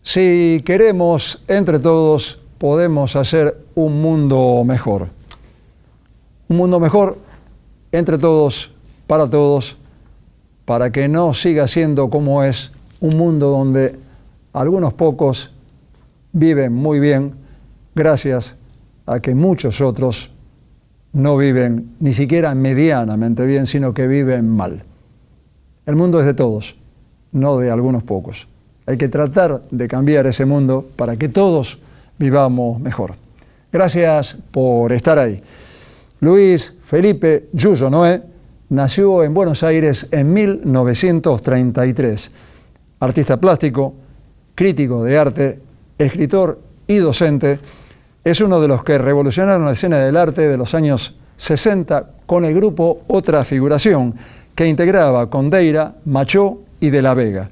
Si queremos, entre todos, podemos hacer un mundo mejor. Un mundo mejor, entre todos, para que no siga siendo como es un mundo donde algunos pocos viven muy bien, gracias a que muchos otros no viven ni siquiera medianamente bien, sino que viven mal. El mundo es de todos, no de algunos pocos. Hay que tratar de cambiar ese mundo para que todos vivamos mejor. Gracias por estar ahí. Luis Felipe Yuyo Noé nació en Buenos Aires en 1933. Artista plástico, crítico de arte, escritor y docente, es uno de los que revolucionaron la escena del arte de los años 60 con el grupo Otra Figuración, que integraba Condeira, Machó y De la Vega.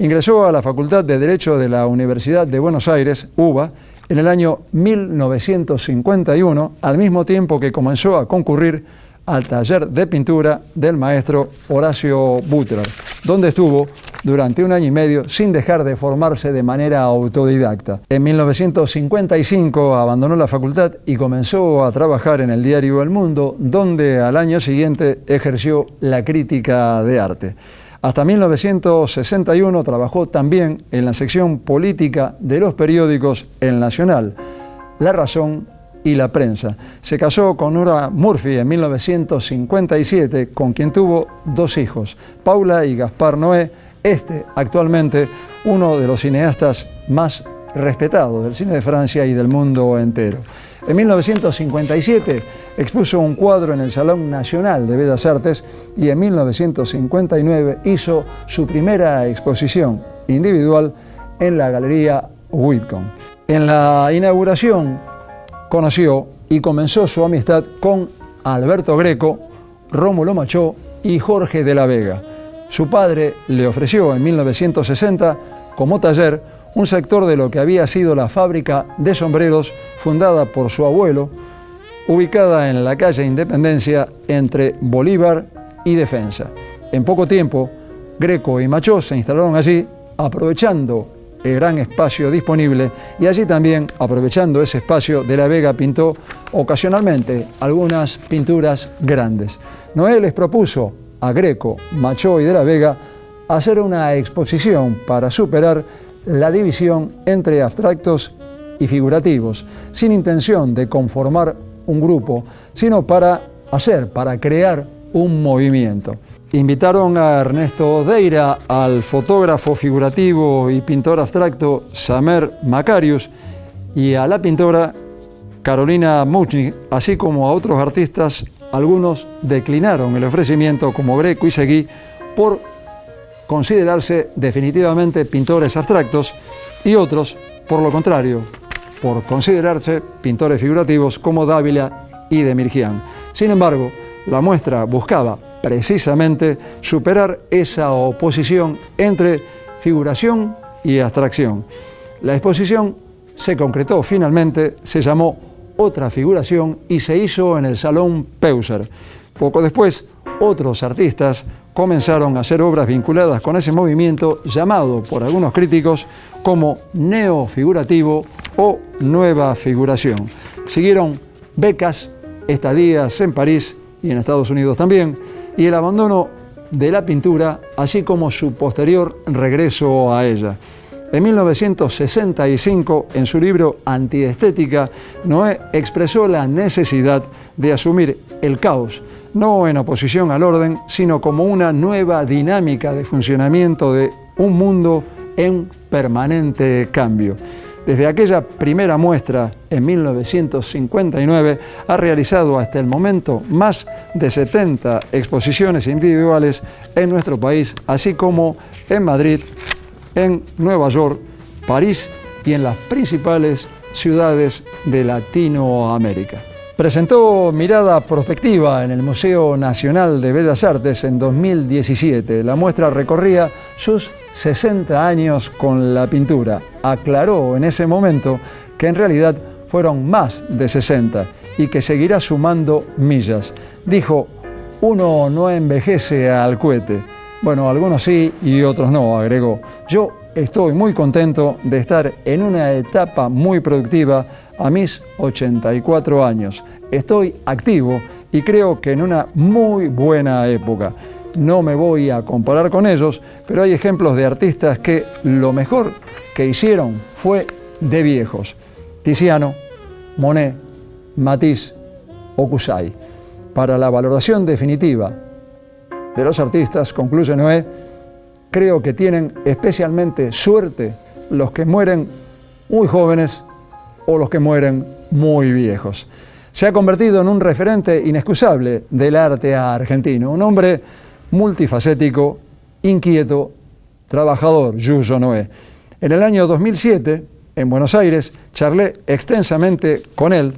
Ingresó a la Facultad de Derecho de la Universidad de Buenos Aires, UBA, en el año 1951, al mismo tiempo que comenzó a concurrir al taller de pintura del maestro Horacio Butler, donde estuvo durante 1 año y medio sin dejar de formarse de manera autodidacta. En 1955 abandonó la facultad y comenzó a trabajar en el diario El Mundo, donde al año siguiente ejerció la crítica de arte. Hasta 1961 trabajó también en la sección política de los periódicos El Nacional, La Razón y La Prensa. Se casó con Nora Murphy en 1957, con quien tuvo 2 hijos, Paula y Gaspar Noé, actualmente uno de los cineastas más respetados del cine de Francia y del mundo entero. En 1957 expuso un cuadro en el Salón Nacional de Bellas Artes y en 1959 hizo su primera exposición individual en la Galería Whitcomb. En la inauguración conoció y comenzó su amistad con Alberto Greco, Rómulo Machó y Jorge de la Vega. Su padre le ofreció en 1960 como taller un sector de lo que había sido la fábrica de sombreros fundada por su abuelo, ubicada en la calle Independencia entre Bolívar y Defensa. En poco tiempo, Greco y Machó se instalaron allí, aprovechando el gran espacio disponible, y allí también, aprovechando ese espacio, De la Vega pintó ocasionalmente algunas pinturas grandes. Noé les propuso a Greco, Machó y De la Vega hacer una exposición para superar la división entre abstractos y figurativos, sin intención de conformar un grupo, sino para crear un movimiento. Invitaron a Ernesto Deira, al fotógrafo figurativo y pintor abstracto Samer Macarius y a la pintora Carolina Muchnik, así como a otros artistas. Algunos declinaron el ofrecimiento, como Greco y Seguí, por considerarse definitivamente pintores abstractos, y otros, por lo contrario, por considerarse pintores figurativos, como Dávila y de Mirgián. Sin embargo, la muestra buscaba precisamente superar esa oposición entre figuración y abstracción. La exposición se concretó finalmente, se llamó Otra Figuración y se hizo en el Salón Peuser. Poco después, otros artistas comenzaron a hacer obras vinculadas con ese movimiento llamado por algunos críticos como neofigurativo o nueva figuración. Siguieron becas, estadías en París y en Estados Unidos también, y el abandono de la pintura, así como su posterior regreso a ella. En 1965, en su libro Antiestética, Noé expresó la necesidad de asumir el caos, no en oposición al orden, sino como una nueva dinámica de funcionamiento de un mundo en permanente cambio. Desde aquella primera muestra en 1959 ha realizado hasta el momento más de 70 exposiciones individuales en nuestro país, así como en Madrid, en Nueva York, París y en las principales ciudades de Latinoamérica. Presentó Mirada Prospectiva en el Museo Nacional de Bellas Artes en 2017. La muestra recorría sus 60 años con la pintura. Aclaró en ese momento que en realidad fueron más de 60 y que seguirá sumando millas. Dijo: uno no envejece al cohete. Bueno, algunos sí y otros no, agregó. Yo estoy muy contento de estar en una etapa muy productiva a mis 84 años. Estoy activo y creo que en una muy buena época. No me voy a comparar con ellos, pero hay ejemplos de artistas que lo mejor que hicieron fue de viejos. Tiziano, Monet, Matisse o Kusai. Para la valoración definitiva de los artistas, concluye Noé, creo que tienen especialmente suerte los que mueren muy jóvenes o los que mueren muy viejos. Se ha convertido en un referente inexcusable del arte argentino, un hombre multifacético, inquieto, trabajador, Yuyo Noé. En el año 2007, en Buenos Aires, charlé extensamente con él,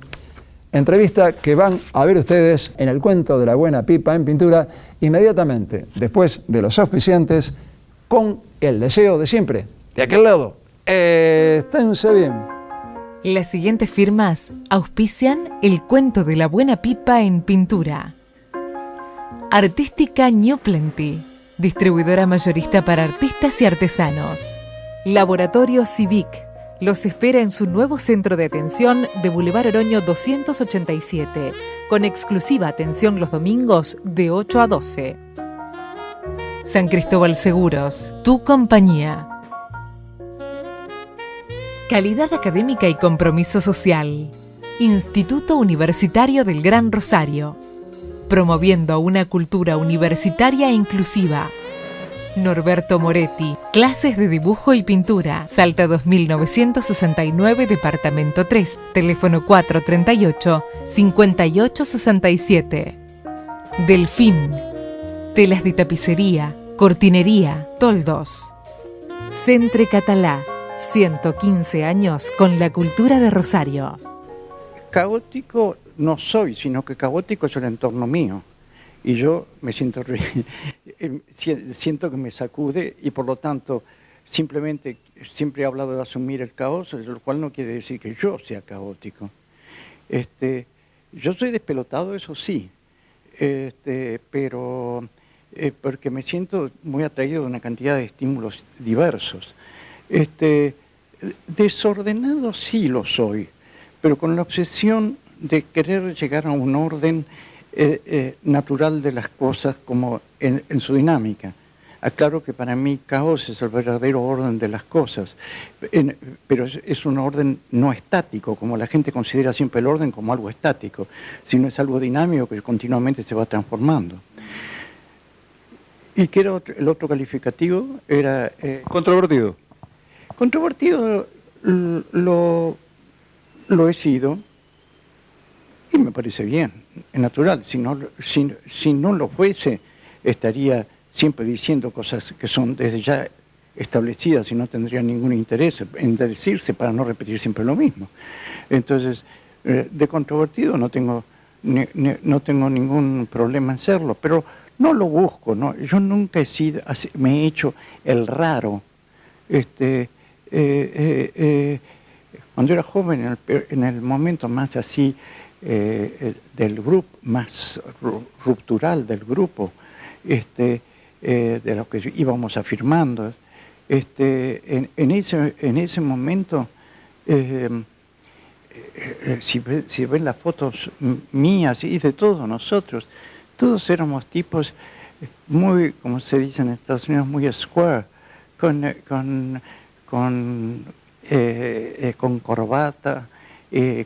entrevista que van a ver ustedes en el cuento de la buena pipa en pintura, inmediatamente después de los auspiciantes, con el deseo de siempre, de aquel lado, esténse bien. Las siguientes firmas auspician el cuento de la buena pipa en pintura. Artística New Plenty, distribuidora mayorista para artistas y artesanos. Laboratorio Civic, los espera en su nuevo centro de atención de Boulevard Oroño 287, con exclusiva atención los domingos de 8 a 12. San Cristóbal Seguros, tu compañía. Calidad académica y compromiso social. Instituto Universitario del Gran Rosario. Promoviendo una cultura universitaria inclusiva. Norberto Moretti, clases de dibujo y pintura. Salta 2969, departamento 3, teléfono 438-5867. Delfín, telas de tapicería, cortinería, toldos. Centre Catalá, 115 años con la cultura de Rosario. Caótico no soy, sino que caótico es el entorno mío. Y yo me siento que me sacude y por lo tanto simplemente siempre he hablado de asumir el caos, lo cual no quiere decir que yo sea caótico. Yo soy despelotado, eso sí, pero porque me siento muy atraído de una cantidad de estímulos diversos. Desordenado sí lo soy, pero con la obsesión de querer llegar a un orden natural de las cosas como en su dinámica. Aclaro que para mí caos es el verdadero orden de las cosas, pero es un orden no estático, como la gente considera siempre el orden como algo estático, sino es algo dinámico que continuamente se va transformando. ¿Y qué era el otro calificativo? Era... controvertido. Controvertido lo he sido y me parece bien, es natural. Si no lo fuese, estaría siempre diciendo cosas que son desde ya establecidas y no tendría ningún interés en decirse para no repetir siempre lo mismo. Entonces, de controvertido no tengo ningún problema en serlo, pero no lo busco, ¿no? Yo nunca me he hecho el raro. Cuando era joven, en el momento más así del grupo, más ruptural del grupo, de lo que íbamos afirmando, en ese momento, si ven las fotos mías y de todos nosotros, todos éramos tipos muy, como se dice en Estados Unidos, muy square, con corbata,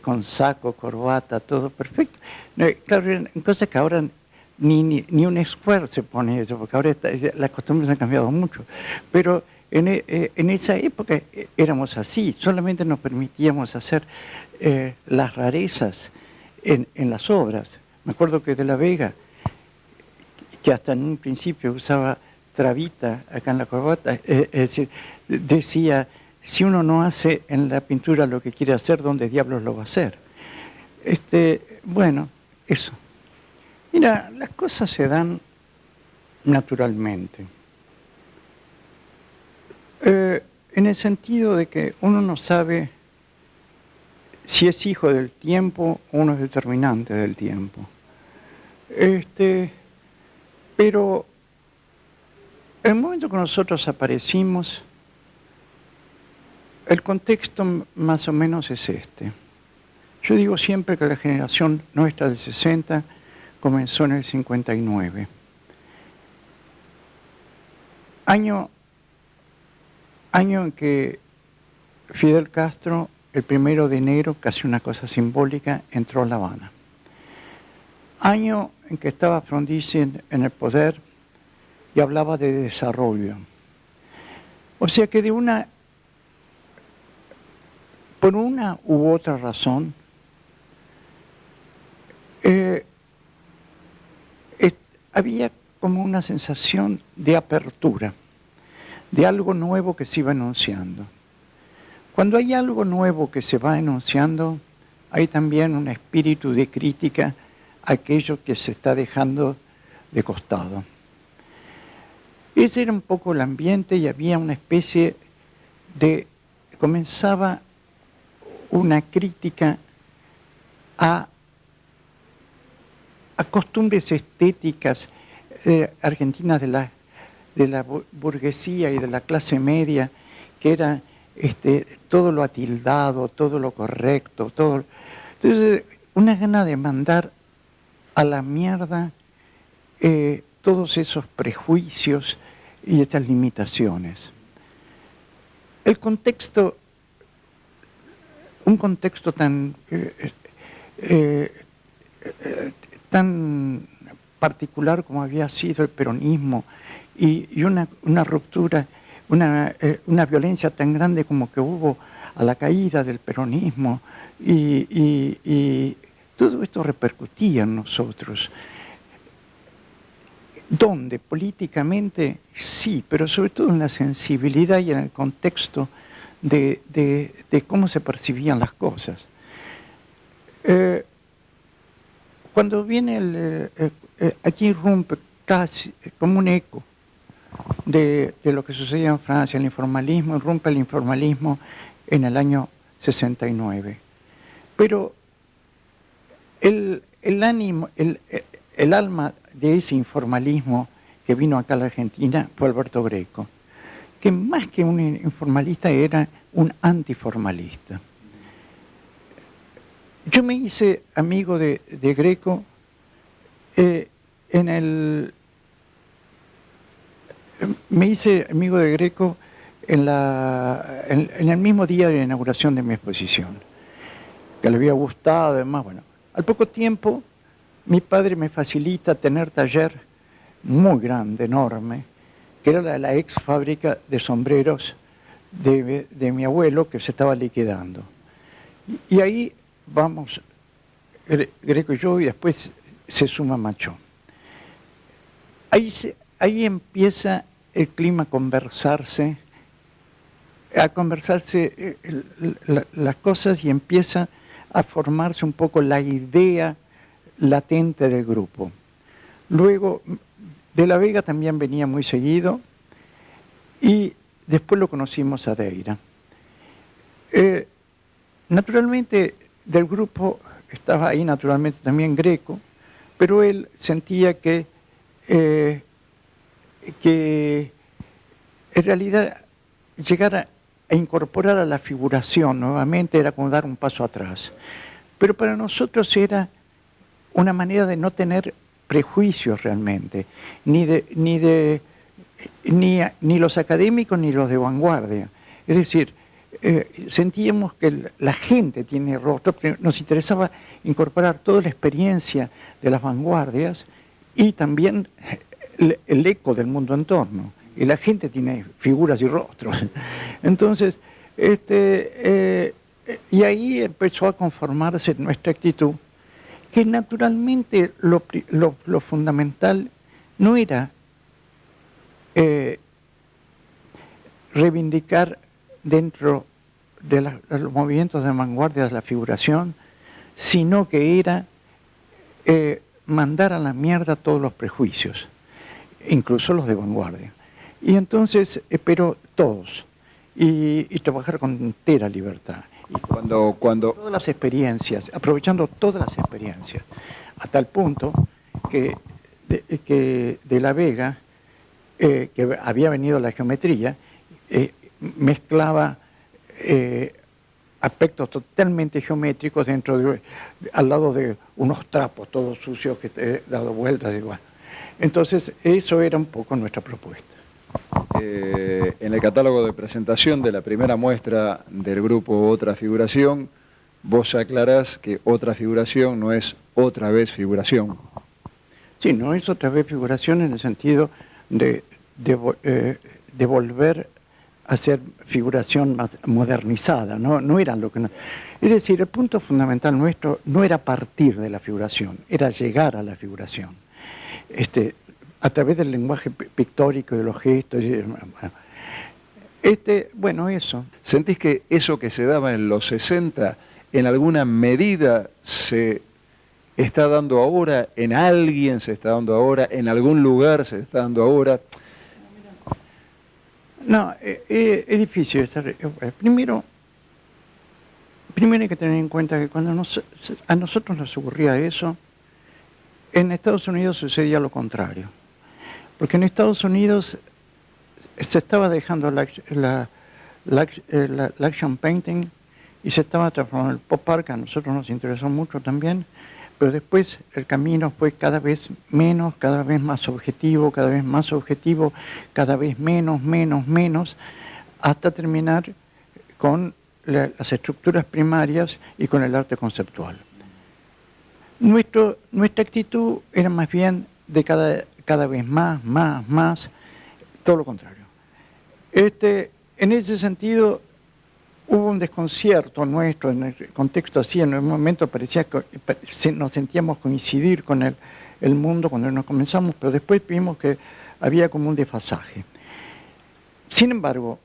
con saco, corbata, todo perfecto. Claro, cosas que ahora ni un square se pone eso, porque ahora las costumbres han cambiado mucho. Pero en esa época éramos así, solamente nos permitíamos hacer las rarezas en las obras. Me acuerdo que de la Vega, que hasta en un principio usaba trabita acá en la corbata, es decir, decía, si uno no hace en la pintura lo que quiere hacer, ¿dónde diablos lo va a hacer? Bueno, eso. Mira, las cosas se dan naturalmente. En el sentido de que uno no sabe si es hijo del tiempo o uno es determinante del tiempo. Pero el momento que nosotros aparecimos, El contexto más o menos es este. Yo digo siempre que la generación nuestra del 60 comenzó en el 59. Año en que Fidel Castro, el 1 de enero, casi una cosa simbólica, entró a La Habana. Año en que estaba Frondizi en el poder y hablaba de desarrollo. O sea que por una u otra razón, había como una sensación de apertura, de algo nuevo que se iba anunciando. Cuando hay algo nuevo que se va anunciando, hay también un espíritu de crítica a aquello que se está dejando de costado. Ese era un poco el ambiente y había una especie de... comenzaba una crítica a costumbres estéticas argentinas de la burguesía y de la clase media, que era todo lo atildado, todo lo correcto, todo. Entonces, una gana de mandar a la mierda todos esos prejuicios y estas limitaciones. El contexto, un contexto tan particular como había sido el peronismo y una ruptura, una violencia tan grande como que hubo a la caída del peronismo y todo esto repercutía en nosotros. ¿Dónde? Políticamente sí, pero sobre todo en la sensibilidad y en el contexto de cómo se percibían las cosas. Cuando viene aquí irrumpe casi como un eco de lo que sucedía en Francia, el informalismo, irrumpe el informalismo en el año 69. Pero el ánimo, el alma de ese informalismo que vino acá a la Argentina fue Alberto Greco, que más que un informalista era un antiformalista. Yo me hice amigo de Greco me hice amigo de Greco en el mismo día de la inauguración de mi exposición, que le había gustado, además, bueno. Al poco tiempo, mi padre me facilita tener taller muy grande, enorme, que era la ex fábrica de sombreros de mi abuelo, que se estaba liquidando. Y ahí vamos, Greco y yo, y después se suma Machón. Ahí empieza el clima a conversarse las cosas y empieza a formarse un poco la idea latente del grupo. Luego, de la Vega también venía muy seguido y después lo conocimos a Deira. Naturalmente, del grupo estaba ahí naturalmente también Greco, pero él sentía que en realidad llegar a incorporar a la figuración nuevamente era como dar un paso atrás. Pero para nosotros era una manera de no tener prejuicios realmente, ni los académicos ni los de vanguardia. Es decir, sentíamos que la gente tiene rostro, porque nos interesaba incorporar toda la experiencia de las vanguardias y también el eco del mundo en torno. Y la gente tiene figuras y rostros. Entonces, y ahí empezó a conformarse nuestra actitud, que naturalmente lo fundamental no era reivindicar dentro de los movimientos de vanguardia de la figuración, sino que era mandar a la mierda todos los prejuicios, incluso los de vanguardia. Y entonces, pero todos, y trabajar con entera libertad. Y cuando todas las experiencias, aprovechando todas las experiencias, a tal punto que de la Vega, que había venido la geometría, mezclaba aspectos totalmente geométricos al lado de unos trapos todos sucios que he dado vueltas igual. Entonces, eso era un poco nuestra propuesta. En el catálogo de presentación de la primera muestra del grupo Otra Figuración, vos aclarás que Otra Figuración no es otra vez figuración. Sí, no es otra vez figuración en el sentido de volver a hacer figuración más modernizada, no era lo que no. Es decir, el punto fundamental nuestro no era partir de la figuración, era llegar a la figuración. A través del lenguaje pictórico, de los gestos. Bueno, eso. ¿Sentís que eso que se daba en los 60 en alguna medida se está dando ahora, en alguien se está dando ahora, en algún lugar se está dando ahora? No, es difícil. Primero hay que tener en cuenta que cuando a nosotros nos ocurría eso, en Estados Unidos sucedía lo contrario. Porque en Estados Unidos se estaba dejando la action painting y se estaba transformando el pop art, que a nosotros nos interesó mucho también, pero después el camino fue cada vez menos, cada vez más objetivo, cada vez más objetivo, cada vez menos, hasta terminar con las estructuras primarias y con el arte conceptual. Nuestra actitud era más bien de cada vez más, todo lo contrario. En ese sentido, hubo un desconcierto nuestro en el contexto así, en un momento parecía que nos sentíamos coincidir con el mundo cuando nos comenzamos, pero después vimos que había como un desfasaje. Sin embargo,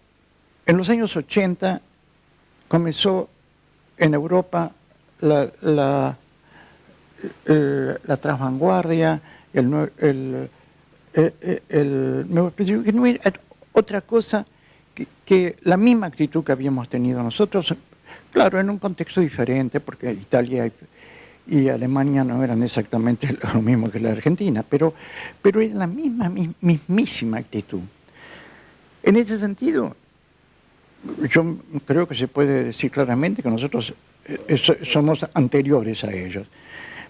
en los años 80 comenzó en Europa la transvanguardia, el nuevo expresionismo, que no era otra cosa que la misma actitud que habíamos tenido nosotros, claro, en un contexto diferente, porque Italia y Alemania no eran exactamente lo mismo que la Argentina, pero era la mismísima actitud. En ese sentido, yo creo que se puede decir claramente que nosotros somos anteriores a ellos.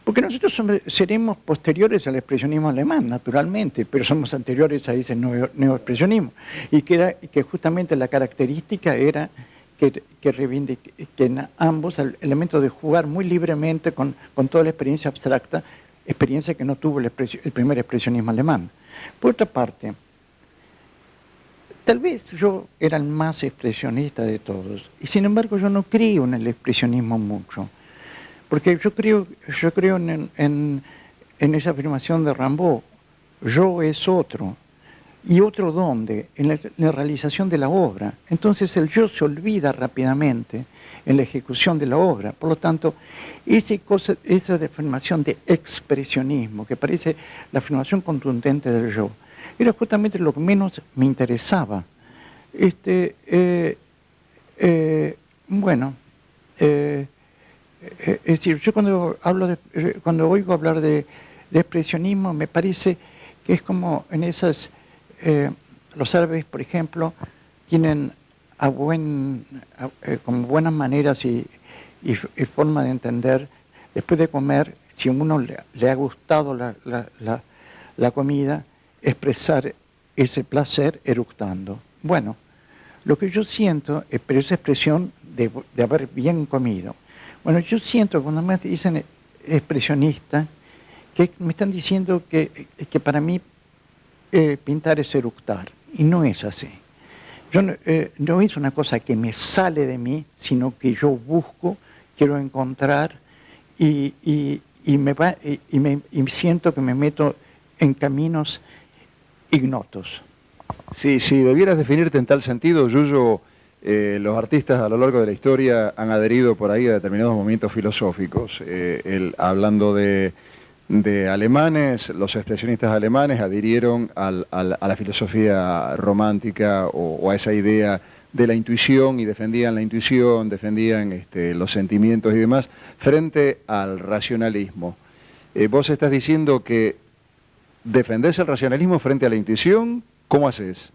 Porque nosotros seremos posteriores al expresionismo alemán, naturalmente, pero somos anteriores a ese neoexpresionismo. Y que justamente la característica era que en ambos el elemento de jugar muy libremente con toda la experiencia abstracta, experiencia que no tuvo el primer expresionismo alemán. Por otra parte, tal vez yo era el más expresionista de todos, y sin embargo yo no creo en el expresionismo mucho. Porque yo creo en esa afirmación de Rimbaud, yo es otro. ¿Y otro dónde? En la realización de la obra. Entonces el yo se olvida rápidamente en la ejecución de la obra. Por lo tanto, esa afirmación de expresionismo, que parece la afirmación contundente del yo, era justamente lo que menos me interesaba. Es decir, yo cuando oigo hablar de expresionismo, me parece que es como en esas, los árabes, por ejemplo, tienen como buenas maneras y forma de entender, después de comer, si a uno le ha gustado la comida, expresar ese placer eructando. Bueno, lo que yo siento es esa expresión de haber bien comido. Bueno, yo siento cuando me dicen expresionista, que me están diciendo que para mí pintar es eructar, y no es así. No es una cosa que me sale de mí, sino que yo busco, quiero encontrar, y siento que me meto en caminos ignotos. Sí, si debieras definirte en tal sentido, Yuyo, los artistas a lo largo de la historia han adherido por ahí a determinados movimientos filosóficos. Hablando de alemanes, los expresionistas alemanes adhirieron a la filosofía romántica o a esa idea de la intuición, y defendían la intuición, defendían los sentimientos y demás, frente al racionalismo. Vos estás diciendo que defendés el racionalismo frente a la intuición. ¿Cómo haces?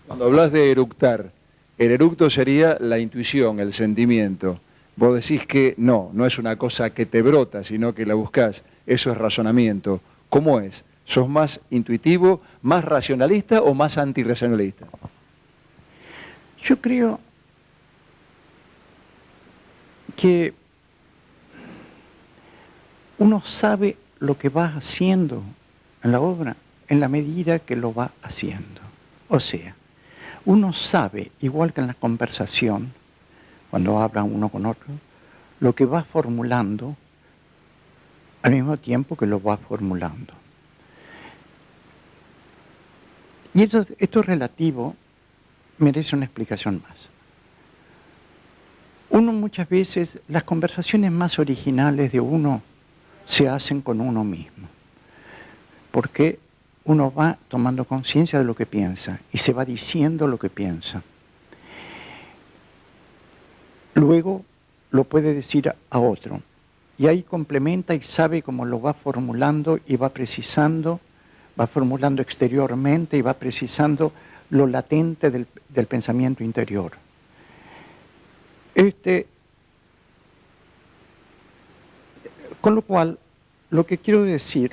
Cuando hablas de eructar, El eructo sería la intuición, el sentimiento. Vos decís que no es una cosa que te brota, sino que la buscás. Eso es razonamiento. ¿Cómo es? ¿Sos más intuitivo, más racionalista o más antirracionalista? Yo creo que uno sabe lo que va haciendo en la obra en la medida que lo va haciendo. O sea, uno sabe, igual que en la conversación, cuando habla uno con otro, lo que va formulando al mismo tiempo que lo va formulando. Y esto relativo merece una explicación más. Uno muchas veces, las conversaciones más originales de uno se hacen con uno mismo, porque uno va tomando conciencia de lo que piensa y se va diciendo lo que piensa. Luego lo puede decir a otro, y ahí complementa y sabe cómo lo va formulando y va precisando, va formulando exteriormente y va precisando lo latente del pensamiento interior. Con lo cual, lo que quiero decir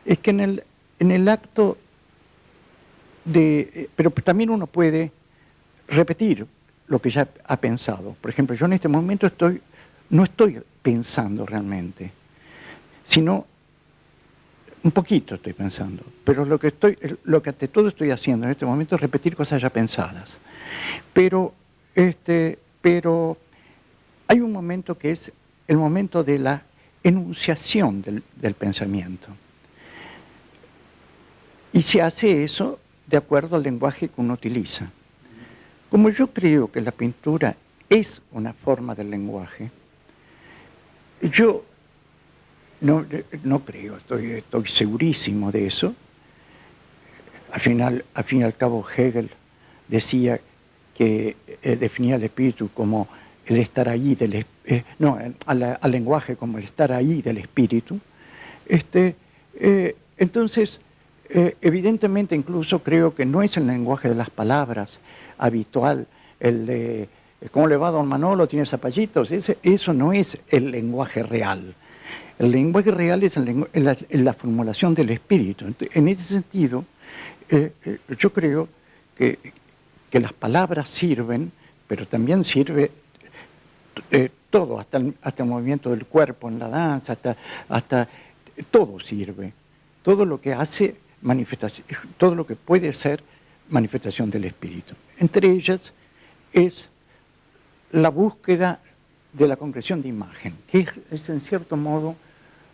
es que en el acto pero también uno puede repetir lo que ya ha pensado. Por ejemplo, yo en este momento no estoy pensando realmente, sino un poquito estoy pensando, pero lo que ante todo estoy haciendo en este momento es repetir cosas ya pensadas. Pero hay un momento que es el momento de la enunciación del pensamiento. Y se hace eso de acuerdo al lenguaje que uno utiliza. Como yo creo que la pintura es una forma del lenguaje, yo no creo, estoy segurísimo de eso. Al fin y al cabo, Hegel decía que definía el espíritu como el estar ahí, al lenguaje como el estar ahí del espíritu. Entonces, evidentemente incluso creo que no es el lenguaje de las palabras habitual, el de ¿cómo le va don Manolo? ¿Tiene zapallitos? Eso no es el lenguaje real. El lenguaje real es la formulación del espíritu. En ese sentido, yo creo que las palabras sirven, pero también sirve todo, hasta el movimiento del cuerpo en la danza, hasta todo sirve. Todo lo que hace manifestación, todo lo que puede ser manifestación del espíritu. Entre ellas es la búsqueda de la concreción de imagen, que es en cierto modo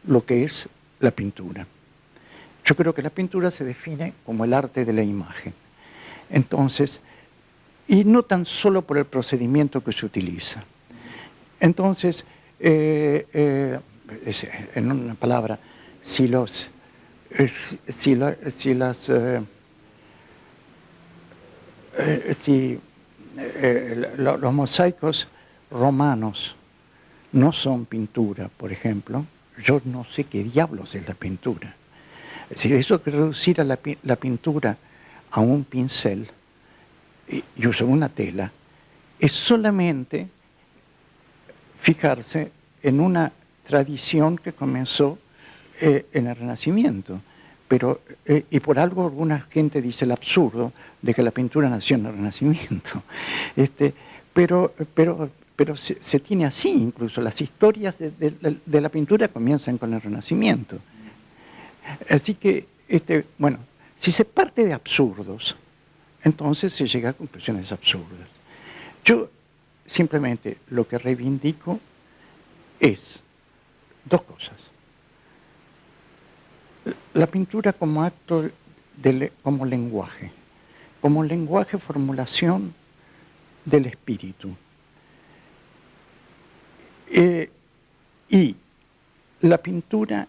lo que es la pintura. Yo creo que la pintura se define como el arte de la imagen. Entonces, y no tan solo por el procedimiento que se utiliza. Entonces, en una palabra, los mosaicos romanos no son pintura, por ejemplo, yo no sé qué diablos es la pintura. Es decir, eso que reducir a la pintura a un pincel y usar una tela es solamente fijarse en una tradición que comenzó en el Renacimiento. Pero, y por algo alguna gente dice el absurdo de que la pintura nació en el Renacimiento. Pero se tiene así incluso. Las historias de la pintura comienzan con el Renacimiento. Así que, bueno, si se parte de absurdos, entonces se llega a conclusiones absurdas. Yo simplemente lo que reivindico es dos cosas. La pintura como acto, como lenguaje formulación del espíritu. Y la pintura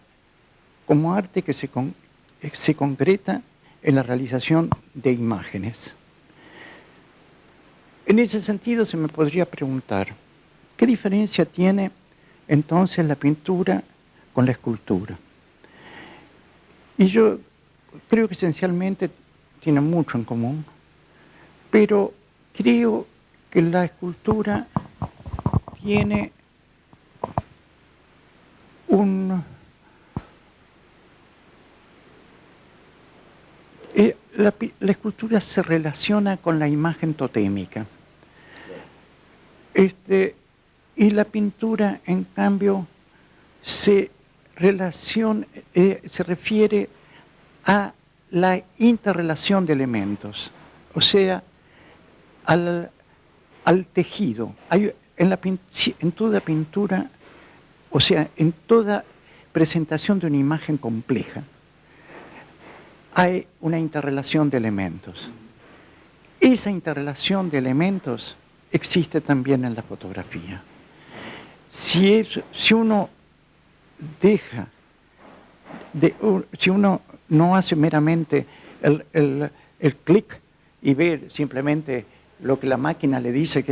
como arte que se concreta en la realización de imágenes. En ese sentido se me podría preguntar, ¿qué diferencia tiene entonces la pintura con la escultura? Y yo creo que esencialmente tienen mucho en común, pero Creo que la escultura tiene la escultura se relaciona con la imagen totémica. Y la pintura, en cambio, se refiere a la interrelación de elementos, o sea, al tejido. En toda pintura, o sea, en toda presentación de una imagen compleja, hay una interrelación de elementos. Esa interrelación de elementos existe también en la fotografía. Si uno si uno no hace meramente el clic y ve simplemente lo que la máquina le dice,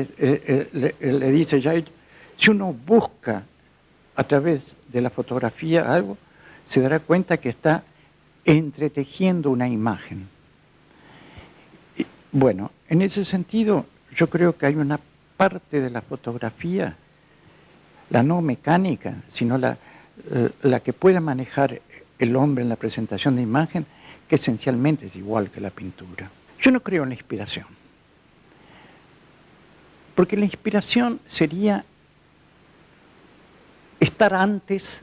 si uno busca a través de la fotografía algo, se dará cuenta que está entretejiendo una imagen. Y, bueno, en ese sentido, yo creo que hay una parte de la fotografía, la no mecánica, sino la que pueda manejar el hombre en la presentación de imagen, que esencialmente es igual que la pintura. Yo no creo en la inspiración, porque la inspiración sería estar antes,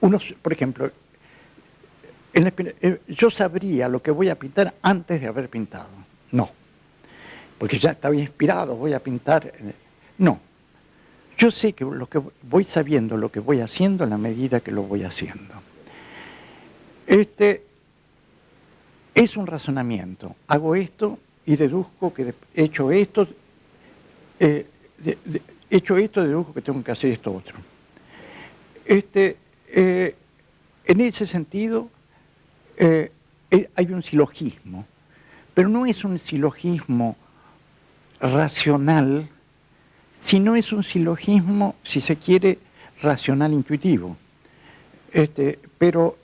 por ejemplo, yo sabría lo que voy a pintar antes de haber pintado. No, porque ya estaba inspirado, voy a pintar. No, yo sé que voy sabiendo lo que voy haciendo en la medida que lo voy haciendo. Es un razonamiento. Hago esto y deduzco que hecho esto, deduzco que tengo que hacer esto otro. En ese sentido, hay un silogismo, pero no es un silogismo racional, sino es un silogismo, si se quiere, racional intuitivo. Pero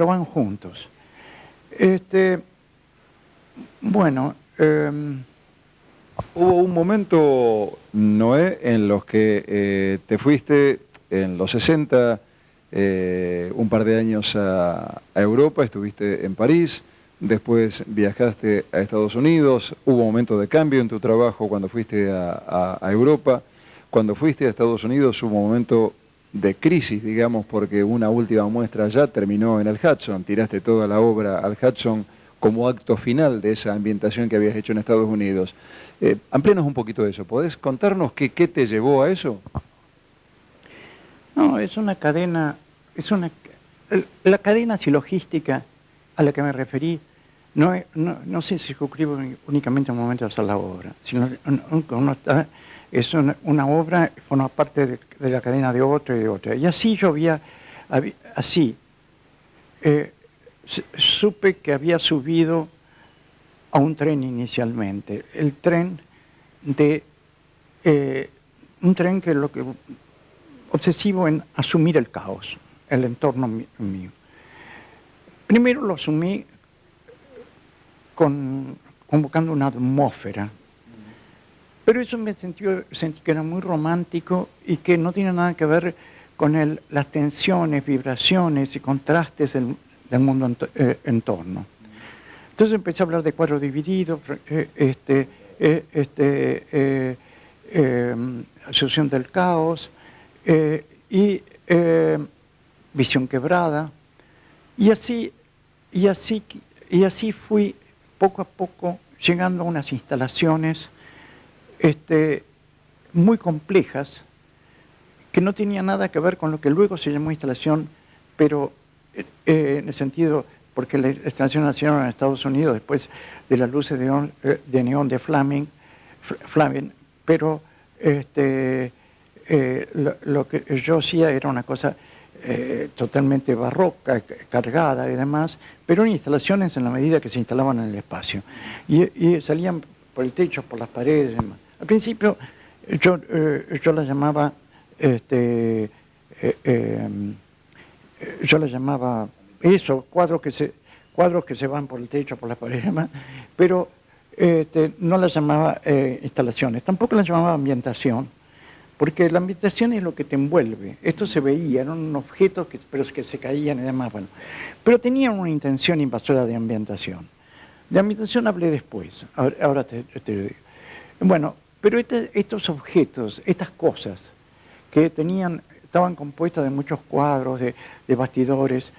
van juntos. Bueno. Hubo un momento, Noé, en los que te fuiste en los 60, un par de años a Europa, estuviste en París, después viajaste a Estados Unidos, hubo un momento de cambio en tu trabajo cuando fuiste a Europa. Cuando fuiste a Estados Unidos hubo un momento de crisis, digamos, porque una última muestra ya terminó en el Hudson, tiraste toda la obra al Hudson como acto final de esa ambientación que habías hecho en Estados Unidos. Amplíanos un poquito de eso. ¿Podés contarnos qué te llevó a eso? No, es una cadena, la cadena silogística a la que me referí, no sé si suscribo únicamente al momento de hacer la obra, sino es una obra, forma parte de la cadena de otra y de otra. Y así yo supe que había subido a un tren inicialmente, un tren que obsesivo en asumir el caos, el entorno mío. Primero lo asumí convocando una atmósfera, pero eso sentí que era muy romántico y que no tiene nada que ver con las tensiones, vibraciones y contrastes del mundo en torno. Entonces empecé a hablar de cuadro dividido, asociación del caos y visión quebrada. Y así fui poco a poco llegando a unas instalaciones muy complejas que no tenían nada que ver con lo que luego se llamó instalación, pero en el sentido, porque la instalación nació en Estados Unidos después de las luces de neón de Flaming, pero lo que yo hacía era una cosa totalmente barroca, cargada y demás, pero en instalaciones en la medida que se instalaban en el espacio. Y salían por el techo, por las paredes y demás. Al principio yo la llamaba cuadros cuadros que se van por el techo, por las paredes, pero no las llamaba instalaciones, tampoco las llamaba ambientación, porque la ambientación es lo que te envuelve. Esto se veía, eran objetos pero que se caían y demás, bueno. Pero tenían una intención invasora de ambientación. De ambientación hablé después, ahora te digo. Bueno, pero estos objetos, estas cosas que estaban compuestas de muchos cuadros, de bastidores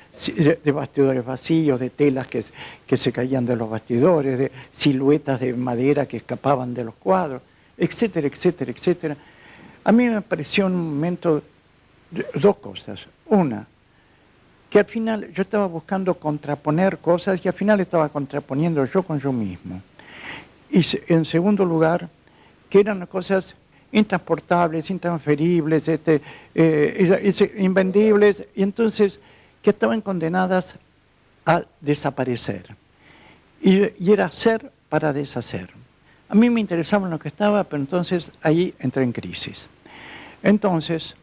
vacíos, de telas que se caían de los bastidores, de siluetas de madera que escapaban de los cuadros, etcétera, etcétera, etcétera. A mí me pareció en un momento dos cosas. Una, que al final yo estaba buscando contraponer cosas y al final estaba contraponiendo yo con yo mismo. Y en segundo lugar, que eran cosas intransportables, intransferibles, invendibles, y entonces que estaban condenadas a desaparecer. Y era hacer para deshacer. A mí me interesaba en lo que estaba, pero entonces ahí entré en crisis. Entonces,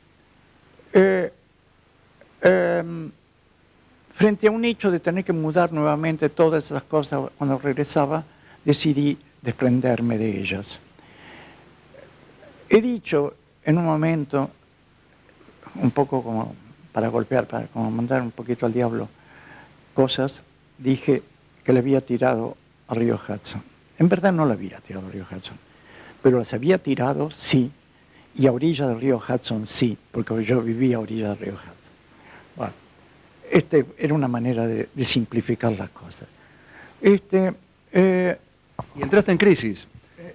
frente a un hecho de tener que mudar nuevamente todas esas cosas cuando regresaba, decidí desprenderme de ellas. He dicho en un momento, un poco como para golpear, como mandar un poquito al diablo cosas, dije que le había tirado al río Hudson. En verdad no le había tirado al río Hudson, pero las había tirado, sí, y a orilla del río Hudson, sí, porque yo vivía a orilla del río Hudson. Bueno, era una manera de simplificar las cosas. Y entraste en crisis,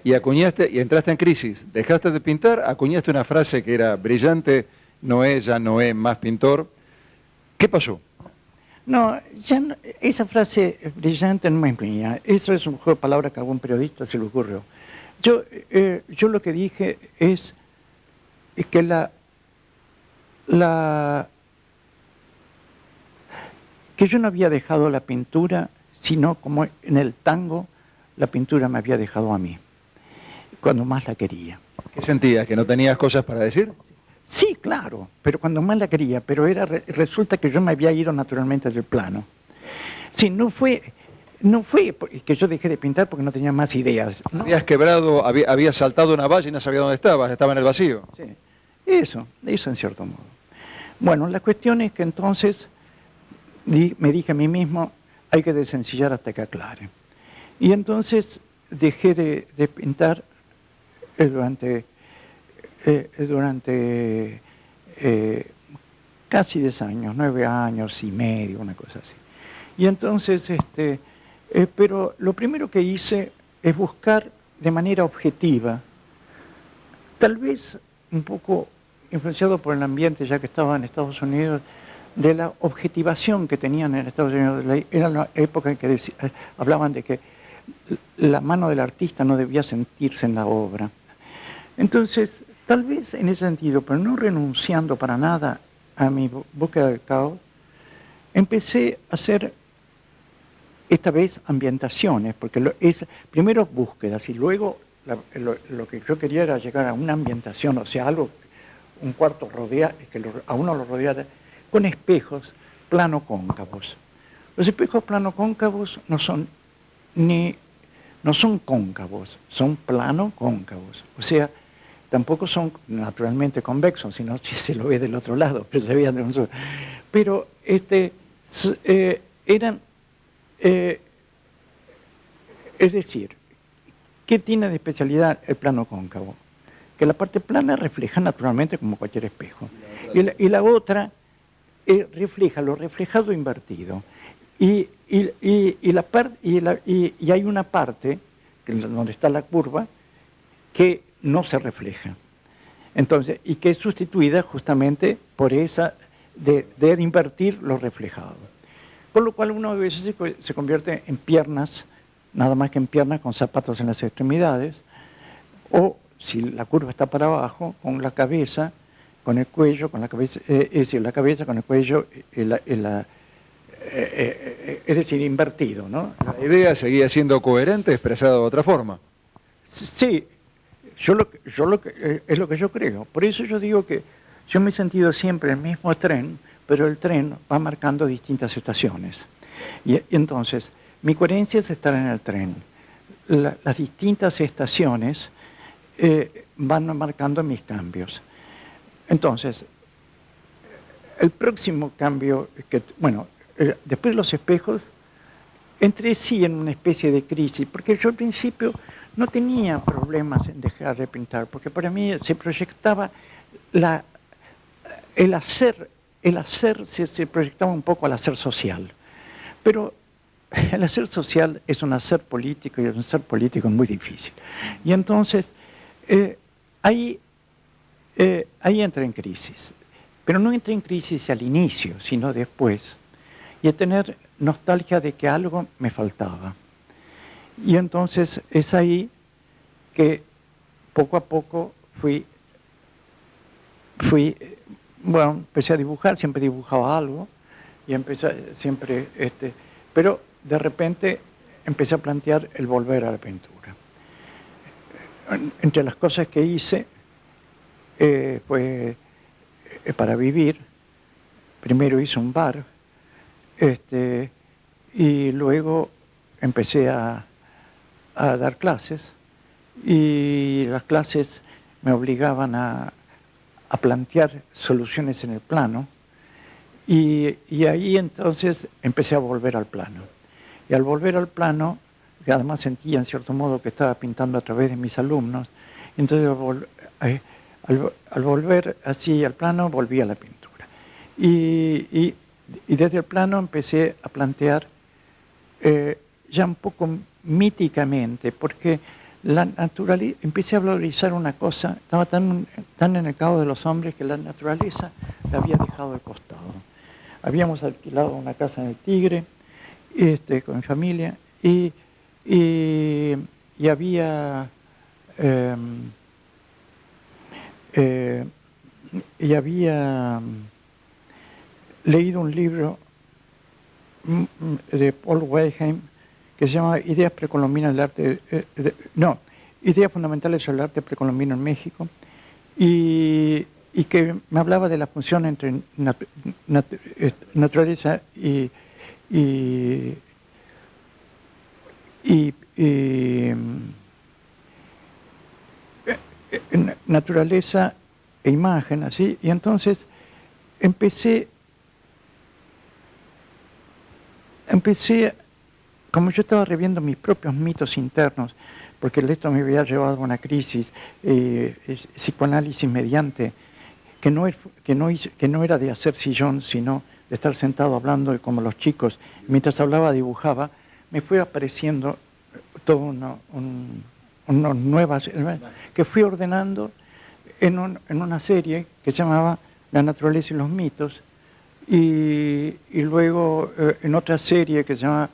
y entraste en crisis, dejaste de pintar, acuñaste una frase que era brillante, Noé ya no es más pintor. ¿Qué pasó? No, esa frase brillante no es mía, eso es un juego de palabras que a algún periodista se le ocurrió. Yo lo que dije es que que yo no había dejado la pintura, sino como en el tango la pintura me había dejado a mí, cuando más la quería. ¿Qué sentías? ¿Que no tenías cosas para decir? Sí, claro, pero cuando más la quería, pero resulta que yo me había ido naturalmente del plano. Sí, no fue que yo dejé de pintar porque no tenía más ideas, ¿no? Habías quebrado, habías saltado una valla y no sabías dónde estabas, estaba en el vacío. Sí, eso en cierto modo. Bueno, la cuestión es que entonces me dije a mí mismo, hay que desencillar hasta que aclare. Y entonces dejé de pintar durante casi 10 años, 9 años y medio, una cosa así. Y entonces, pero lo primero que hice es buscar de manera objetiva, tal vez un poco influenciado por el ambiente, ya que estaba en Estados Unidos, de la objetivación que tenían en Estados Unidos. Era la época en que hablaban de que la mano del artista no debía sentirse en la obra. Entonces, tal vez en ese sentido, pero no renunciando para nada a mi búsqueda del caos, empecé a hacer esta vez ambientaciones, porque primero búsquedas y luego lo que yo quería era llegar a una ambientación, o sea, un cuarto a uno lo rodeara con espejos plano-cóncavos. Los espejos plano-cóncavos no son cóncavos, son plano-cóncavos. O sea, tampoco son naturalmente convexos, sino si se lo ve del otro lado, pero se veían de un solo. Pero eran, es decir, ¿qué tiene de especialidad el plano cóncavo? Que la parte plana refleja naturalmente como cualquier espejo. Y la otra refleja lo reflejado invertido. Y hay una parte, donde está la curva, que no se refleja. Entonces, y que es sustituida justamente por esa de invertir lo reflejado. Con lo cual uno a veces se convierte en piernas, nada más que en piernas con zapatos en las extremidades, o si la curva está para abajo, con la cabeza, con el cuello, con la cabeza, es decir, la cabeza con el cuello, es decir, invertido, ¿no? La idea seguía siendo coherente, expresada de otra forma. Sí, es lo que yo creo. Por eso yo digo que yo me he sentido siempre el mismo tren, pero el tren va marcando distintas estaciones. Y entonces, mi coherencia es estar en el tren. Las distintas estaciones van marcando mis cambios. Entonces, el próximo cambio, después de los espejos, entré sí en una especie de crisis, porque yo al principio no tenía problemas en dejar de pintar, porque para mí se proyectaba el hacer se proyectaba un poco al hacer social. Pero el hacer social es un hacer político, y un hacer político es muy difícil. Y entonces, ahí entré en crisis. Pero no entré en crisis al inicio, sino después. Y a tener nostalgia de que algo me faltaba. Y entonces es ahí que poco a poco empecé a dibujar, siempre dibujaba algo, y pero de repente empecé a plantear el volver a la pintura. Entre las cosas que hice fue para vivir. Primero hice un bar, y luego empecé a dar clases, y las clases me obligaban a plantear soluciones en el plano, y ahí entonces empecé a volver al plano. Y al volver al plano, que además sentía en cierto modo que estaba pintando a través de mis alumnos, entonces al volver así al plano, volví a la pintura. Y desde el plano empecé a plantear ya un poco míticamente, porque empecé a valorizar una cosa, estaba tan en el cabo de los hombres que la naturaleza la había dejado de costado. Habíamos alquilado una casa en el Tigre, con mi familia, y había leído un libro de Paul Weilheim que se llama Ideas precolombinas del arte, Ideas fundamentales sobre el arte precolombino en México, y que me hablaba de la función entre naturaleza y naturaleza e imagen, así, y entonces empecé, como yo estaba reviendo mis propios mitos internos, porque esto me había llevado a una crisis, psicoanálisis mediante, que no era de hacer sillón, sino de estar sentado hablando como los chicos. Mientras hablaba, dibujaba, me fue apareciendo todo unas nuevas, que fui ordenando en una serie que se llamaba La naturaleza y los mitos, y luego en otra serie que se llama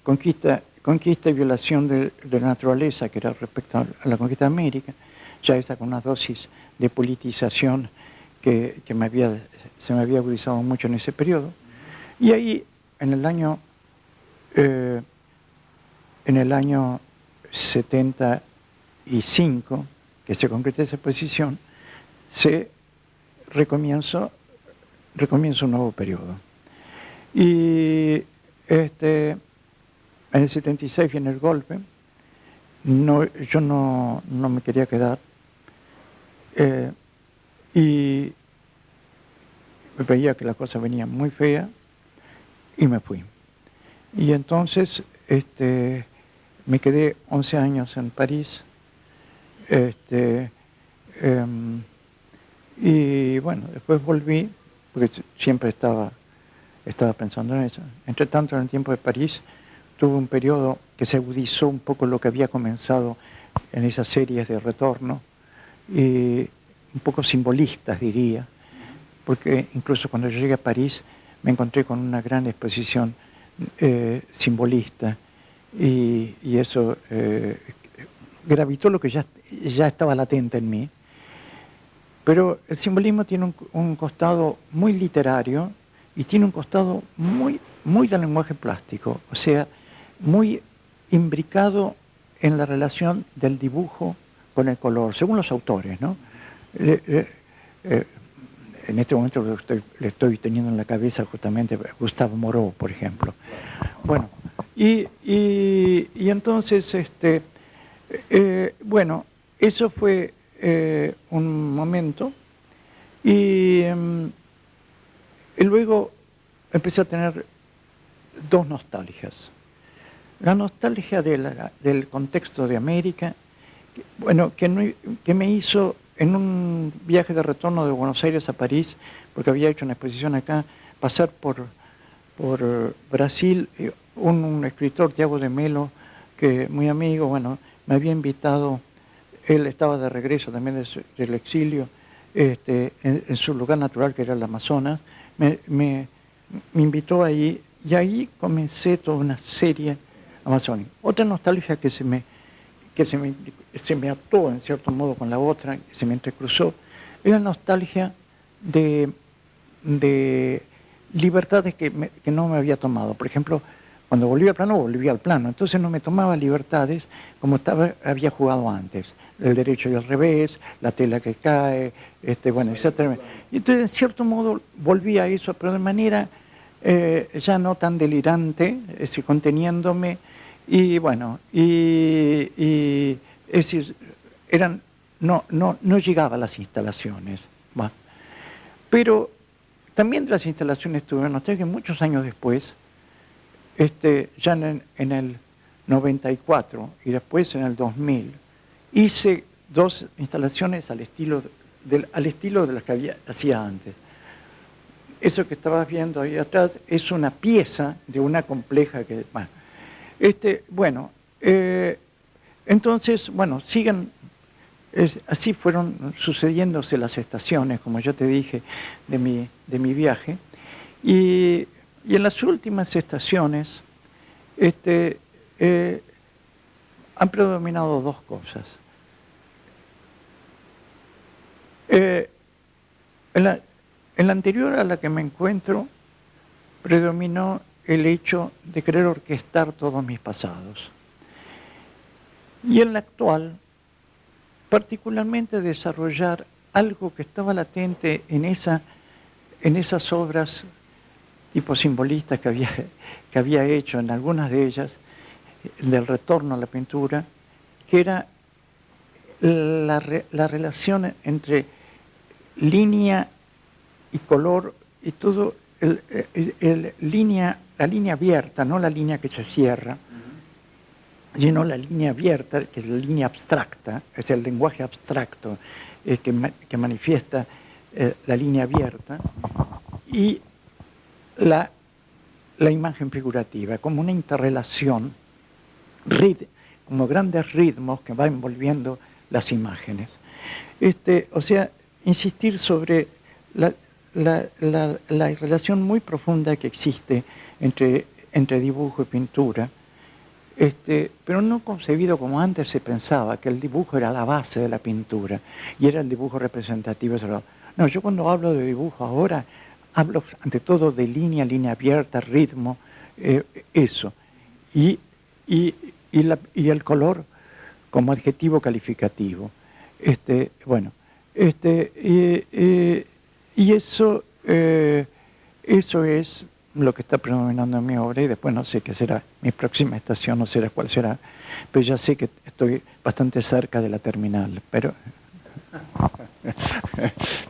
Conquista y violación de la naturaleza, que era respecto a la conquista de América, ya esa con una dosis de politización que se me había agudizado mucho en ese periodo. Y ahí, en el año 75, que se concreta esa exposición, recomienzo un nuevo periodo. Y en el 76 viene el golpe. Yo no me quería quedar, y veía que la cosa venía muy fea y me fui. Y entonces me quedé 11 años en París, y bueno, después volví, porque siempre estaba pensando en eso. Entre tanto, en el tiempo de París, tuve un periodo que se agudizó un poco lo que había comenzado en esas series de retorno, y un poco simbolistas, diría, porque incluso cuando yo llegué a París me encontré con una gran exposición simbolista, y eso gravitó lo que ya estaba latente en mí. Pero el simbolismo tiene un costado muy literario y tiene un costado muy del lenguaje plástico, o sea, muy imbricado en la relación del dibujo con el color, según los autores, ¿no? en este momento le estoy teniendo en la cabeza justamente Gustave Moreau, por ejemplo. Bueno, y entonces, bueno, eso fue un momento, y luego empecé a tener dos nostalgias. La nostalgia del contexto de América, bueno, que me hizo en un viaje de retorno de Buenos Aires a París, porque había hecho una exposición acá, pasar por Brasil, un escritor, Tiago de Melo, que muy amigo, bueno, me había invitado, él estaba de regreso también del exilio, en su lugar natural, que era el Amazonas, me invitó ahí, y ahí comencé toda una serie amazónica. Otra nostalgia que se me ató en cierto modo con la otra, que se me entrecruzó, es la nostalgia de libertades que no me había tomado. Por ejemplo, cuando volví al plano, entonces no me tomaba libertades como había jugado antes. El derecho y el revés, la tela que cae, bueno, etc. Y entonces, en cierto modo, volví a eso, pero de manera ya no tan delirante, es decir, conteniéndome. Y bueno, es decir, no llegaba a las instalaciones. Bueno, pero también de las instalaciones tuve nostalgia que muchos años después, ya en el 94 y después en el 2000, hice dos instalaciones al estilo de las que hacía antes. Eso que estabas viendo ahí atrás es una pieza de una compleja que... Bueno, entonces, bueno, así fueron sucediéndose las estaciones, como ya te dije, de mi viaje. Y en las últimas estaciones han predominado dos cosas. En la anterior a la que me encuentro, predominó el hecho de querer orquestar todos mis pasados. Y en la actual, particularmente desarrollar algo que estaba latente en esas obras tipo simbolistas que había hecho en algunas de ellas, del retorno a la pintura, que era la relación entre línea y color y todo, la línea abierta, no la línea que se cierra, sino la línea abierta, que es la línea abstracta, es el lenguaje abstracto que manifiesta la línea abierta, y la imagen figurativa, como una interrelación, como grandes ritmos que van envolviendo las imágenes. O sea, insistir sobre la relación muy profunda que existe entre dibujo y pintura, pero no concebido como antes se pensaba, que el dibujo era la base de la pintura y era el dibujo representativo. No, yo cuando hablo de dibujo ahora, hablo ante todo de línea abierta, ritmo, eso. Y el color como adjetivo calificativo. Bueno, y eso es lo que está predominando en mi obra, y después no sé qué será mi próxima estación, no sé cuál será, pero ya sé que estoy bastante cerca de la terminal. Pero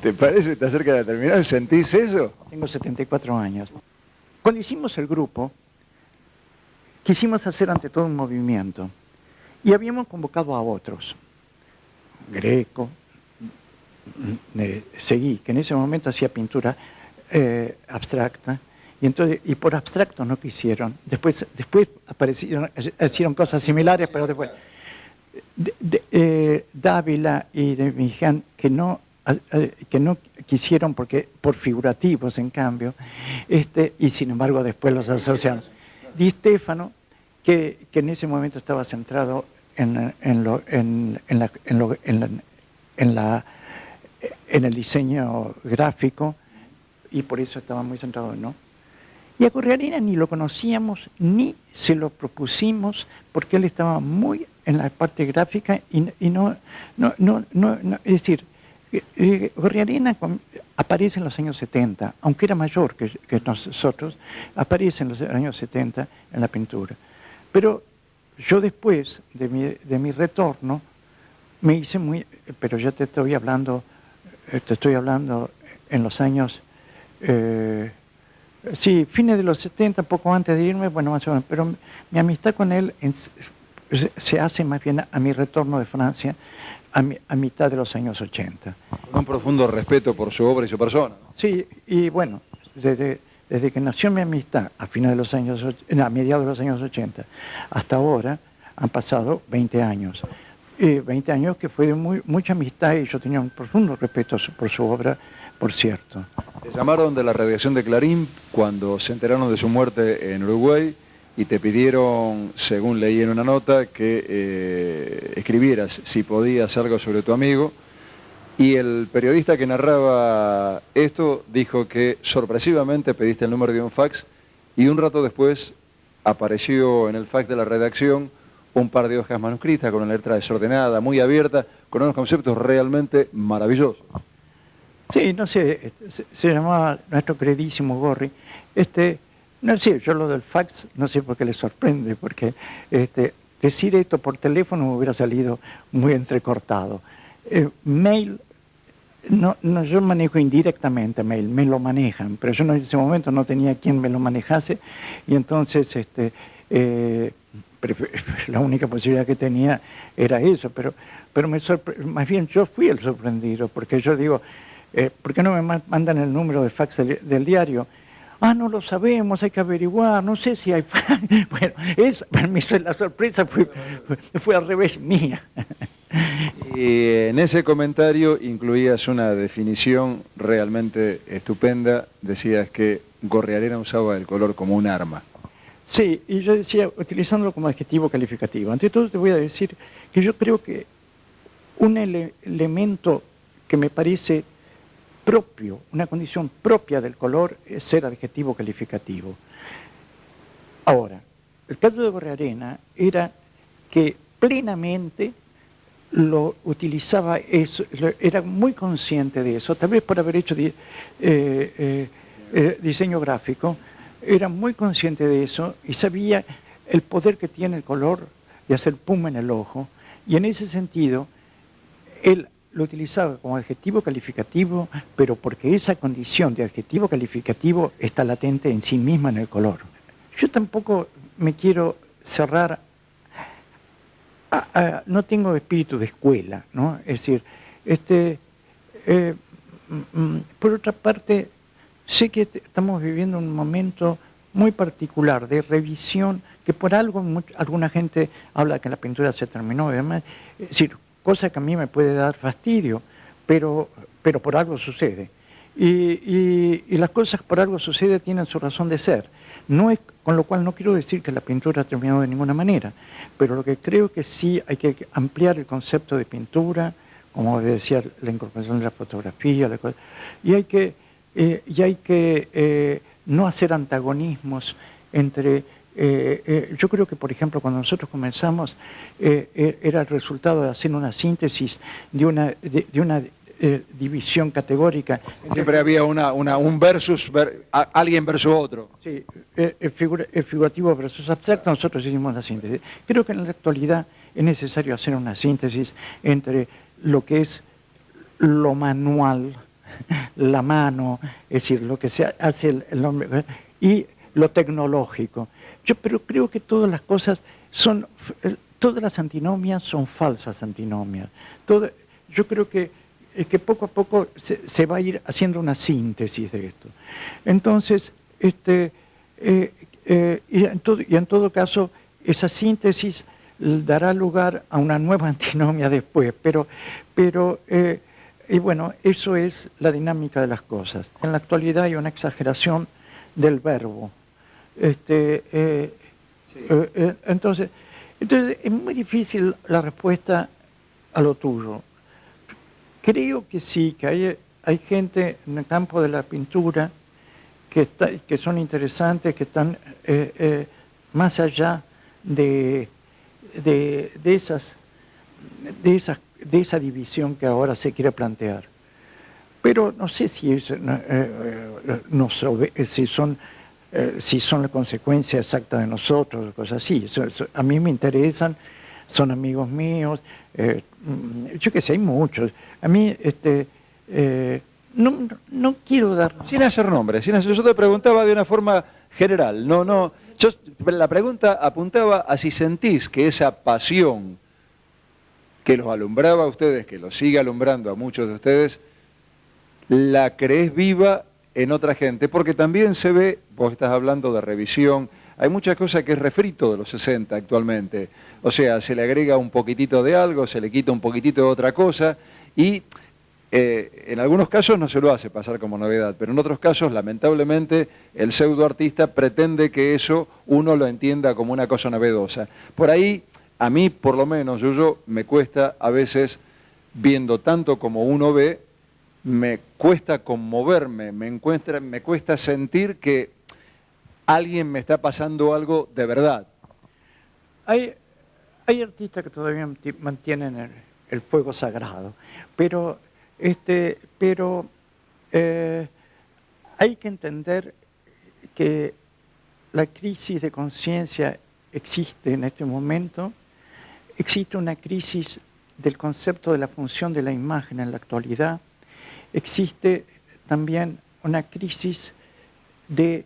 ¿te parece que está cerca de la terminal? ¿Sentís eso? Tengo 74 años. Cuando hicimos el grupo, quisimos hacer ante todo un movimiento, y habíamos convocado a otros, Greco, Seguí, que en ese momento hacía pintura abstracta, y por abstracto no quisieron. Después aparecieron, hicieron cosas similares, pero después Dávila y de Miján, que no quisieron por figurativos, en cambio, y sin embargo después los asociaron. Di Stéfano, que en ese momento estaba centrado en el diseño gráfico, y por eso estaba muy centrado, ¿no? Y a Correarena ni lo conocíamos, ni se lo propusimos, porque él estaba muy en la parte gráfica, y no, es decir, Gorriarena aparece en los años 70, aunque era mayor que nosotros, aparece en los años 70 en la pintura. Pero yo después de mi retorno, me hice pero ya te estoy hablando en los años, sí, fines de los 70, poco antes de irme, bueno, más o menos, pero mi amistad con él se hace más bien a mi retorno de Francia, a mitad de los años 80. Con un profundo respeto por su obra y su persona. Sí, y bueno, desde que nació mi amistad a mediados de los años 80, hasta ahora han pasado 20 años. 20 años que fue de mucha amistad y yo tenía un profundo respeto por su obra, por cierto. Te llamaron de la redacción de Clarín cuando se enteraron de su muerte en Uruguay y te pidieron, según leí en una nota, que escribieras si podías algo sobre tu amigo. Y el periodista que narraba esto dijo que sorpresivamente pediste el número de un fax y un rato después apareció en el fax de la redacción un par de hojas manuscritas con una letra desordenada, muy abierta, con unos conceptos realmente maravillosos. Sí, no sé, se llamaba nuestro queridísimo Gorri. No sé, yo lo del fax, no sé por qué le sorprende, porque decir esto por teléfono me hubiera salido muy entrecortado. Mail, no, yo manejo indirectamente mail, me lo manejan, pero yo en ese momento no tenía quien me lo manejase y entonces la única posibilidad que tenía era eso, pero más bien yo fui el sorprendido, porque yo digo, ¿por qué no me mandan el número de fax del diario? Ah, no lo sabemos, hay que averiguar, no sé si hay fax. Bueno, la sorpresa fue al revés mía. Y en ese comentario incluías una definición realmente estupenda, decías que Gorriarena usaba el color como un arma. Sí, y yo decía, utilizándolo como adjetivo calificativo. Ante todo te voy a decir que yo creo que un elemento que me parece propio, una condición propia del color, es ser adjetivo calificativo. Ahora, el caso de Gorriarena era que plenamente lo utilizaba eso, era muy consciente de eso, tal vez por haber hecho diseño gráfico, era muy consciente de eso y sabía el poder que tiene el color de hacer pum en el ojo, y en ese sentido él lo utilizaba como adjetivo calificativo, pero porque esa condición de adjetivo calificativo está latente en sí misma en el color. Yo tampoco me quiero cerrar, no tengo espíritu de escuela, ¿no? Es decir, por otra parte, sé que estamos viviendo un momento muy particular de revisión, que por algo alguna gente habla que la pintura se terminó, además, es decir, cosa que a mí me puede dar fastidio, pero por algo sucede. Y las cosas por algo sucede tienen su razón de ser. No es, con lo cual no quiero decir que la pintura ha terminado de ninguna manera, pero lo que creo que sí hay que ampliar el concepto de pintura, como decía, la incorporación de la fotografía, y hay que no hacer antagonismos entre... yo creo que, por ejemplo, cuando nosotros comenzamos, era el resultado de hacer una síntesis de una división categórica. Siempre había un versus, alguien versus otro. Sí, el figurativo versus abstracto, nosotros hicimos la síntesis. Creo que en la actualidad es necesario hacer una síntesis entre lo que es lo manual, la mano, es decir, lo que se hace el hombre, y lo tecnológico. Pero creo que todas las cosas todas las antinomias son falsas antinomias. Yo creo que poco a poco se va a ir haciendo una síntesis de esto. Entonces, y en todo caso, esa síntesis dará lugar a una nueva antinomia después, y bueno, eso es la dinámica de las cosas. En la actualidad hay una exageración del verbo. Entonces es muy difícil la respuesta a lo tuyo. Creo que sí, que hay gente en el campo de la pintura que son interesantes, que están más allá de esa división que ahora se quiere plantear. Pero no sé si, si son la consecuencia exacta de nosotros, cosas así. A mí me interesan, son amigos míos, yo qué sé, hay muchos. A mí, no quiero dar... Sin hacer nombres, yo te preguntaba de una forma general, la pregunta apuntaba a si sentís que esa pasión que los alumbraba a ustedes, que los sigue alumbrando a muchos de ustedes, la creés viva en otra gente, porque también se ve, vos estás hablando de revisión, hay muchas cosas que es refrito de los 60 actualmente, o sea, se le agrega un poquitito de algo, se le quita un poquitito de otra cosa, y en algunos casos no se lo hace pasar como novedad, pero en otros casos, lamentablemente, el pseudoartista pretende que eso uno lo entienda como una cosa novedosa. Por ahí, a mí, por lo menos, yo me cuesta a veces, viendo tanto como uno ve, me cuesta conmoverme, me cuesta sentir que alguien me está pasando algo de verdad. Hay artistas que todavía mantienen el fuego sagrado, pero hay que entender que la crisis de conciencia existe en este momento, existe una crisis del concepto de la función de la imagen en la actualidad, existe también una crisis de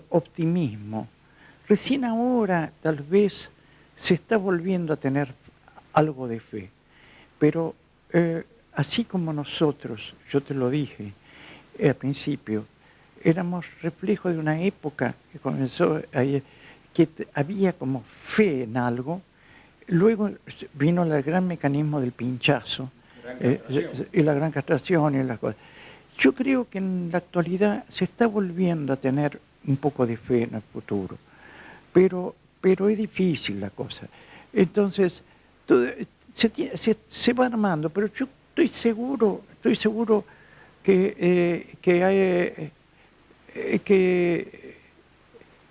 optimismo. Recién ahora tal vez se está volviendo a tener algo de fe, pero así como nosotros, yo te lo dije al principio, éramos reflejo de una época que comenzó, que había como fe en algo, luego vino el gran mecanismo del pinchazo, y la gran castración y las cosas. Yo creo que en la actualidad se está volviendo a tener un poco de fe en el futuro, pero es difícil la cosa. Entonces, se va armando, pero yo estoy seguro que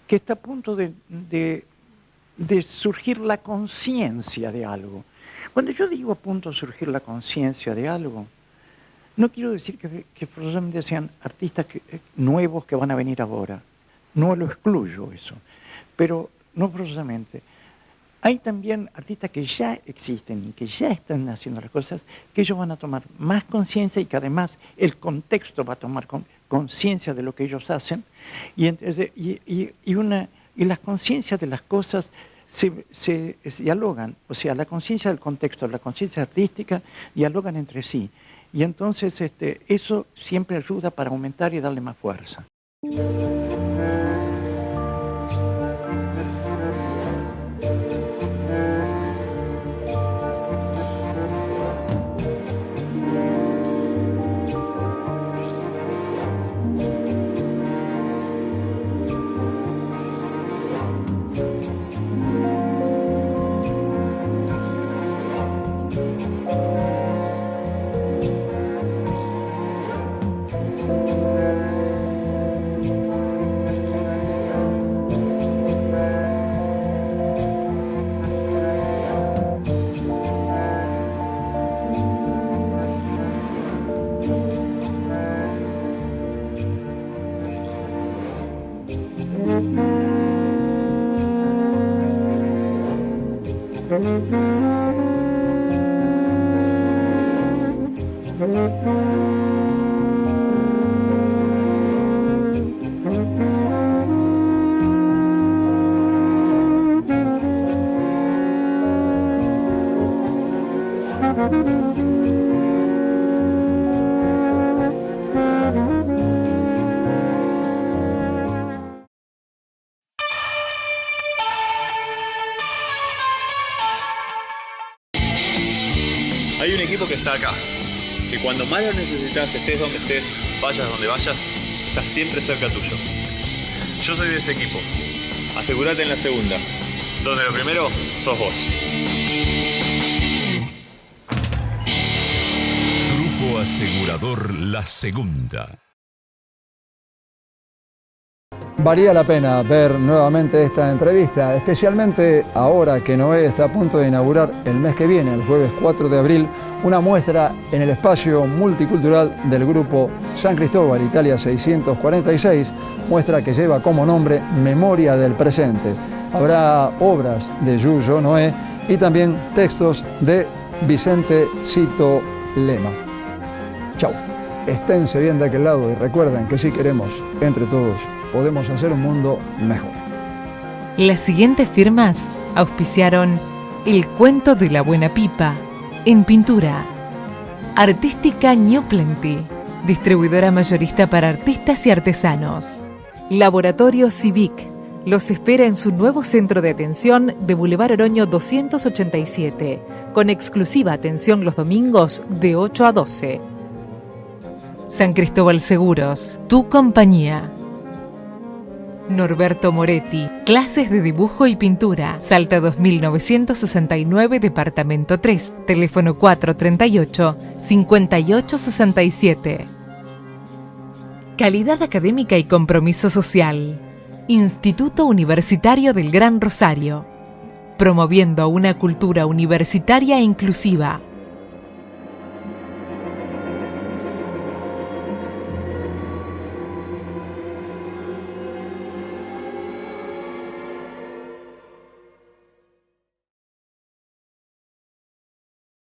está a punto de surgir la conciencia de algo. Cuando yo digo a punto de surgir la conciencia de algo, no quiero decir que forzosamente sean artistas nuevos que van a venir ahora. No lo excluyo eso, pero no forzosamente. Hay también artistas que ya existen y que ya están haciendo las cosas, que ellos van a tomar más conciencia y que además el contexto va a tomar conciencia de lo que ellos hacen y las conciencias de las cosas se dialogan, o sea, la conciencia del contexto, la conciencia artística dialogan entre sí. Y entonces eso siempre ayuda para aumentar y darle más fuerza. Hay un equipo que está acá, que cuando más lo necesitas, estés donde estés, vayas donde vayas, está siempre cerca tuyo. Yo soy de ese equipo. Asegúrate en la segunda, donde lo primero sos vos. Grupo Asegurador La Segunda. Valía la pena ver nuevamente esta entrevista, especialmente ahora que Noé está a punto de inaugurar el mes que viene, el jueves 4 de abril, una muestra en el espacio multicultural del grupo San Cristóbal, Italia 646, muestra que lleva como nombre Memoria del Presente. Habrá obras de Yuyo Noé y también textos de Vicente Cito Lema. Chau. Esténse bien de aquel lado y recuerden que si queremos, entre todos, podemos hacer un mundo mejor. Las siguientes firmas auspiciaron El Cuento de la Buena Pipa, en pintura. Artística New Plenty, distribuidora mayorista para artistas y artesanos. Laboratorio Civic, los espera en su nuevo centro de atención de Boulevard Oroño 287, con exclusiva atención los domingos de 8 a 12. San Cristóbal Seguros, tu compañía. Norberto Moretti, clases de dibujo y pintura. Salta 2969, departamento 3, teléfono 438-5867. Calidad académica y compromiso social. Instituto Universitario del Gran Rosario, promoviendo una cultura universitaria e inclusiva.